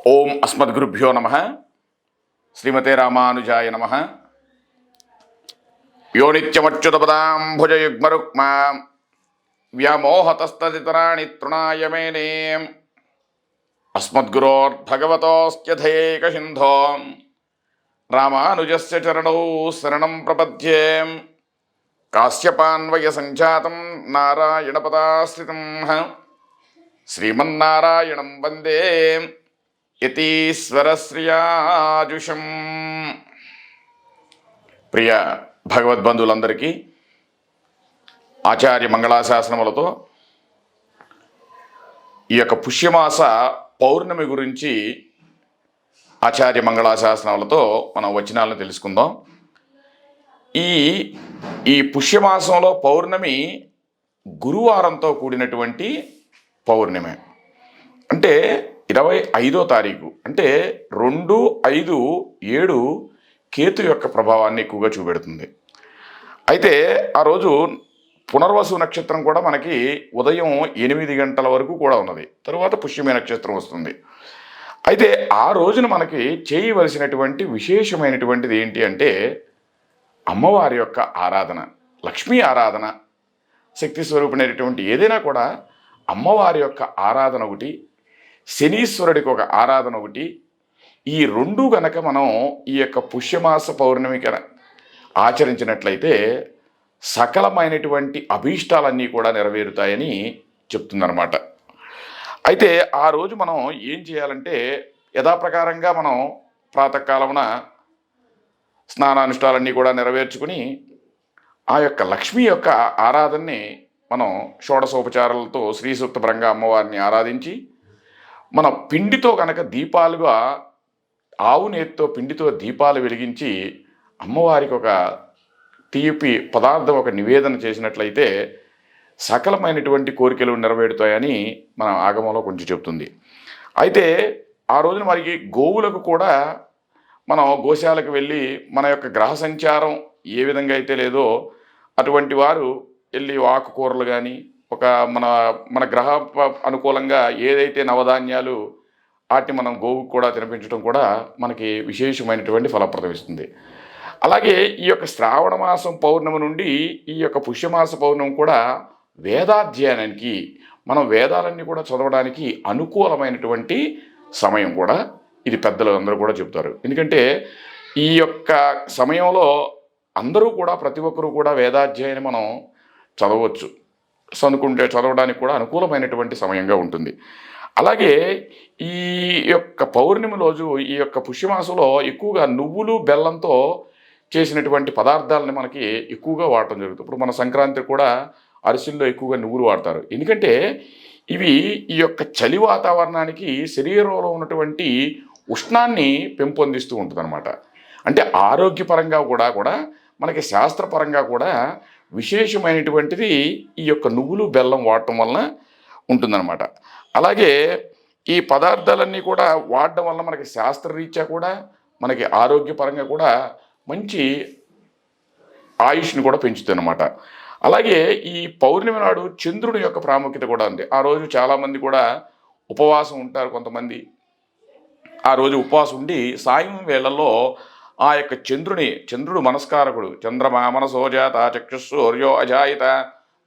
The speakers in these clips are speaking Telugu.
ఓం అస్మద్గురుభ్యో నమః. శ్రీమతే రామానుజాయ నమః. యో నిత్యమచ్యుతపదాంభుజయుగ్మరుక్మా వ్యామోహతస్తదితరాణి తృణాయ మేనే అస్మద్గురోర్భగవతోస్త్యధైకసింధో రామానుజస్య చరణౌ శరణం ప్రపద్యే. కాశ్యపాన్వయ సంజాతం నారాయణపదాశ్రితం శ్రీమన్నారాయణం వందే యతీశ్వరశ్రియాజుషం. ప్రియ భగవద్బంధువులందరికీ ఆచార్య మంగళాశాసనములతో ఈ యొక్క పుష్యమాస పౌర్ణమి గురించి ఆచార్య మంగళాశాసనములతో మనం వచనాలను తెలుసుకుందాం. ఈ పుష్యమాసంలో పౌర్ణమి గురువారంతో కూడినటువంటి పౌర్ణమి, అంటే 25వ తారీఖు, అంటే 2-5-7 కేతు యొక్క ప్రభావాన్ని ఎక్కువగా చూపెడుతుంది. అయితే ఆ రోజు పునర్వసు నక్షత్రం కూడా మనకి ఉదయం 8 గంటల వరకు కూడా ఉన్నది. తరువాత పుష్యమి నక్షత్రం వస్తుంది. అయితే ఆ రోజున మనకి చేయవలసినటువంటి విశేషమైనటువంటిది ఏంటి అంటే అమ్మవారి యొక్క ఆరాధన, లక్ష్మీ ఆరాధన, శక్తి స్వరూపిణైనటువంటి ఏదైనా కూడా అమ్మవారి యొక్క ఆరాధన ఒకటి, శనీశ్వరుడికి ఒక ఆరాధన ఒకటి. ఈ రెండు గనక మనం ఈ యొక్క పుష్యమాస పౌర్ణమి ఆచరించినట్లయితే సకలమైనటువంటి అభీష్టాలన్నీ కూడా నెరవేరుతాయని చెప్తుందన్నమాట. అయితే ఆ రోజు మనం ఏం చేయాలంటే యథాప్రకారంగా మనం ప్రాతకాలమున స్నానానుష్ఠాలన్నీ కూడా నెరవేర్చుకుని ఆ యొక్క లక్ష్మీ యొక్క ఆరాధనని మనం షోడశోపచారాలతో శ్రీ సూక్తపరంగా అమ్మవారిని ఆరాధించి మన పిండితో కనుక దీపాలుగా ఆవు నేతితో పిండితో దీపాలు వెలిగించి అమ్మవారికి ఒక తీపి పదార్థం ఒక నివేదన చేసినట్లయితే సకలమైనటువంటి కోరికలు నెరవేరుతాయని మన ఆగమంలో కొంచెం చెప్తుంది. అయితే ఆ రోజున మనకి గోవులకు కూడా మనం గోశాలకు వెళ్ళి మన యొక్క గ్రహ సంచారం ఏ విధంగా అయితే లేదో అటువంటి వారు వెళ్ళి ఆకుకూరలు కానీ ఒక మన గ్రహ అనుకూలంగా ఏదైతే నవధాన్యాలు వాటిని మనం గోవుకు కూడా తినిపించడం కూడా మనకి విశేషమైనటువంటి ఫలప్రదం ఇస్తుంది. అలాగే ఈ యొక్క శ్రావణ మాసం పౌర్ణమి నుండి ఈ యొక్క పుష్యమాస పౌర్ణమి కూడా వేదాధ్యయనానికి, మనం వేదాలన్నీ కూడా చదవడానికి అనుకూలమైనటువంటి సమయం కూడా ఇది పెద్దలు అందరూ కూడా చెప్తారు. ఎందుకంటే ఈ యొక్క సమయంలో అందరూ కూడా ప్రతి ఒక్కరూ కూడా వేదాధ్యయనం మనం చదవచ్చు, అనుకుంటే చదవడానికి కూడా అనుకూలమైనటువంటి సమయంగా ఉంటుంది. అలాగే ఈ యొక్క పౌర్ణమి రోజు ఈ యొక్క పుష్యమాసంలో ఎక్కువగా నువ్వులు బెల్లంతో చేసినటువంటి పదార్థాలని మనకి ఎక్కువగా వాడటం జరుగుతుంది. ఇప్పుడు మన సంక్రాంతి కూడా అరిసెల్లో ఎక్కువగా నువ్వులు వాడతారు. ఎందుకంటే ఇవి ఈ యొక్క చలి వాతావరణానికి శరీరంలో ఉన్నటువంటి ఉష్ణాన్ని పెంపొందిస్తూ ఉంటుంది అనమాట. అంటే ఆరోగ్యపరంగా కూడా మనకి శాస్త్రపరంగా కూడా విశేషమైనటువంటిది ఈ యొక్క నువ్వులు బెల్లం వాడటం వలన ఉంటుందన్నమాట. అలాగే ఈ పదార్థాలన్నీ కూడా వాడడం వల్ల మనకి శాస్త్రరీత్యా కూడా మనకి ఆరోగ్యపరంగా కూడా మంచి ఆయుష్ని కూడా పెంచుతుంది అన్నమాట. అలాగే ఈ పౌర్ణమి నాడు చంద్రుడి యొక్క ప్రాముఖ్యత కూడా ఉంది. ఆ రోజు చాలామంది కూడా ఉపవాసం ఉంటారు. కొంతమంది ఆ రోజు ఉపవాసం ఉండి సాయం వేళల్లో ఆ యొక్క చంద్రుడు మనస్కారకుడు. చంద్రమా మనసోజాత చక్షుసూర్యో అజాయిత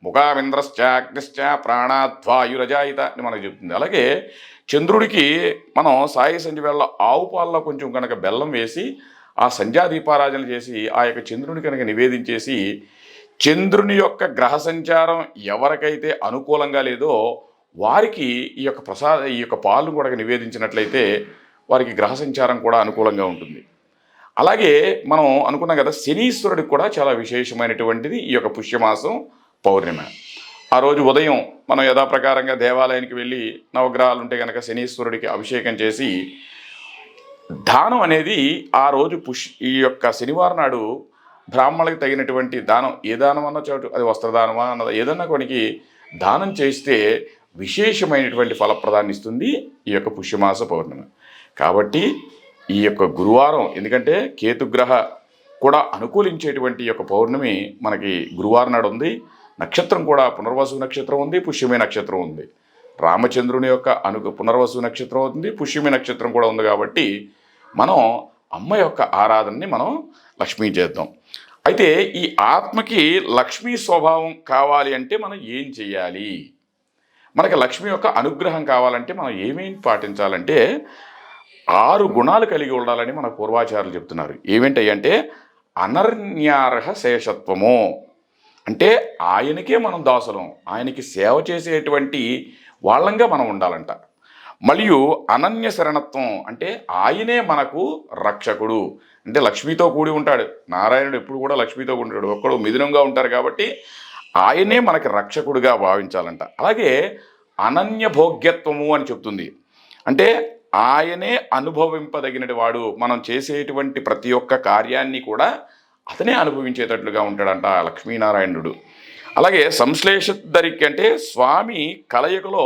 ముఖామింద్రశ్చ అగ్నిశ్చ ప్రాణాద్వాయురజాయిత అని మనకు చెప్తుంది. అలాగే చంద్రుడికి మనం సాయి సంధ్య వేళ ఆవు పాలలో కొంచెం కనుక బెల్లం వేసి ఆ సంధ్యా దీపారాధన చేసి ఆ యొక్క చంద్రుని కనుక నివేదించేసి చంద్రుని యొక్క గ్రహ సంచారం ఎవరికైతే అనుకూలంగా లేదో వారికి ఈ యొక్క పాలు కూడా నివేదించినట్లయితే వారికి గ్రహ సంచారం కూడా అనుకూలంగా ఉంటుంది. అలాగే మనం అనుకున్నాం కదా, శనీశ్వరుడికి కూడా చాలా విశేషమైనటువంటిది ఈ యొక్క పుష్యమాసం పౌర్ణమి. ఆ రోజు ఉదయం మనం యథాప్రకారంగా దేవాలయానికి వెళ్ళి నవగ్రహాలు ఉంటే కనుక శనీశ్వరుడికి అభిషేకం చేసి దానం అనేది ఆ రోజు ఈ యొక్క శనివారం నాడు బ్రాహ్మణులకు తగినటువంటి దానం, ఏ దానం అన్న చోటు, అది వస్త్రదానమా అన్నది ఏదన్నా కొనికి దానం చేస్తే విశేషమైనటువంటి ఫలప్రదాన్ని ఇస్తుంది ఈ యొక్క పుష్యమాస పౌర్ణమి. కాబట్టి ఈ యొక్క గురువారం, ఎందుకంటే కేతుగ్రహ కూడా అనుకూలించేటువంటి ఈ యొక్క పౌర్ణమి మనకి గురువారం నాడు ఉంది. నక్షత్రం కూడా పునర్వసు నక్షత్రం ఉంది, పుష్యమి నక్షత్రం ఉంది. రామచంద్రుని యొక్క పునర్వసు నక్షత్రం అవుతుంది, పుష్యమి నక్షత్రం కూడా ఉంది కాబట్టి మనం అమ్మ యొక్క ఆరాధనని మనం లక్ష్మీ చేద్దాం. అయితే ఈ ఆత్మకి లక్ష్మీ స్వభావం కావాలి అంటే మనం ఏం చేయాలి? మనకి లక్ష్మి యొక్క అనుగ్రహం కావాలంటే మనం ఏమేమి పాటించాలంటే 6 గుణాలు కలిగి ఉండాలని మన పూర్వాచారులు చెప్తున్నారు. ఏమేంటంటే అనన్యార్హ శేషత్వము, అంటే ఆయనకే మనం దాసులం, ఆయనకి సేవ చేసేటువంటి వాళ్ళంగా మనం ఉండాలంట. మరియు అనన్య శరణత్వం, అంటే ఆయనే మనకు రక్షకుడు, అంటే లక్ష్మితో కూడి ఉంటాడు. నారాయణుడు ఎప్పుడు కూడా లక్ష్మితో ఉంటాడు, ఒక్కడు మిథునంగా ఉంటారు కాబట్టి ఆయనే మనకి రక్షకుడిగా భావించాలంట. అలాగే అనన్య భోగ్యత్వము అని చెప్తుంది, అంటే ఆయనే అనుభవింపదగినటి వాడు, మనం చేసేటువంటి ప్రతి ఒక్క కార్యాన్ని కూడా అతనే అనుభవించేటట్లుగా ఉంటాడంట లక్ష్మీనారాయణుడు. అలాగే సంశ్లేషధరికి, అంటే స్వామి కలయికలో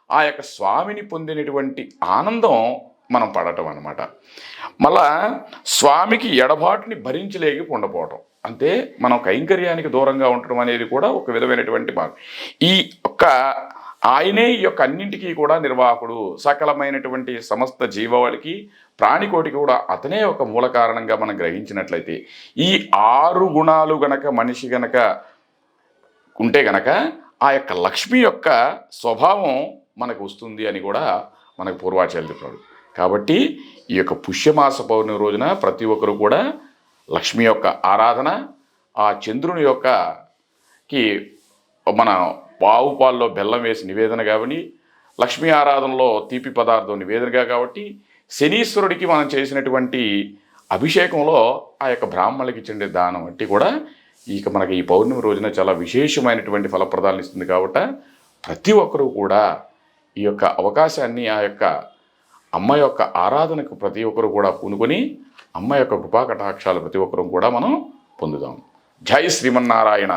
ఆ యొక్క స్వామిని పొందినటువంటి ఆనందం మనం పడటం అన్నమాట. మళ్ళా స్వామికి ఎడబాటుని భరించలేక ఉండపోవటం, అంటే మనం కైంకర్యానికి దూరంగా ఉండటం అనేది కూడా ఒక విధమైనటువంటి భాగం. ఈ యొక్క ఆయనే ఈ యొక్క అన్నింటికీ కూడా నిర్వాహకుడు, సకలమైనటువంటి సమస్త జీవావళికి ప్రాణికోటికి కూడా అతనే ఒక మూల కారణంగా మనం గ్రహించినట్లయితే ఈ 6 గుణాలు గనక మనిషి గనక ఉంటే గనక ఆ యొక్క లక్ష్మి యొక్క స్వభావం మనకు వస్తుంది అని కూడా మనకు పూర్వాచార్యులు చెప్పాడు. కాబట్టి ఈ యొక్క పుష్యమాస పౌర్ణమి రోజున ప్రతి ఒక్కరు కూడా లక్ష్మి యొక్క ఆరాధన, ఆ చంద్రుని యొక్కకి మన పావు పాల్లో బెల్లం వేసి నివేదన కాబట్టి, లక్ష్మీ ఆరాధనలో తీపి పదార్థం నివేదనగా కాబట్టి, శనీశ్వరుడికి మనం చేసినటువంటి అభిషేకంలో ఆ యొక్క బ్రాహ్మణులకి ఇచ్చే దానం వంటి కూడా ఇక మనకి ఈ పౌర్ణమి రోజున చాలా విశేషమైనటువంటి ఫలప్రదాలను ఇస్తుంది. కాబట్టి ప్రతి ఒక్కరూ కూడా ఈ యొక్క అవకాశాన్ని, ఆ యొక్క అమ్మ యొక్క ఆరాధనకు ప్రతి ఒక్కరు కూడా పూనుకొని అమ్మ యొక్క కృపా కటాక్షాలు ప్రతి ఒక్కరూ కూడా మనం పొందుదాం. జై శ్రీమన్నారాయణ.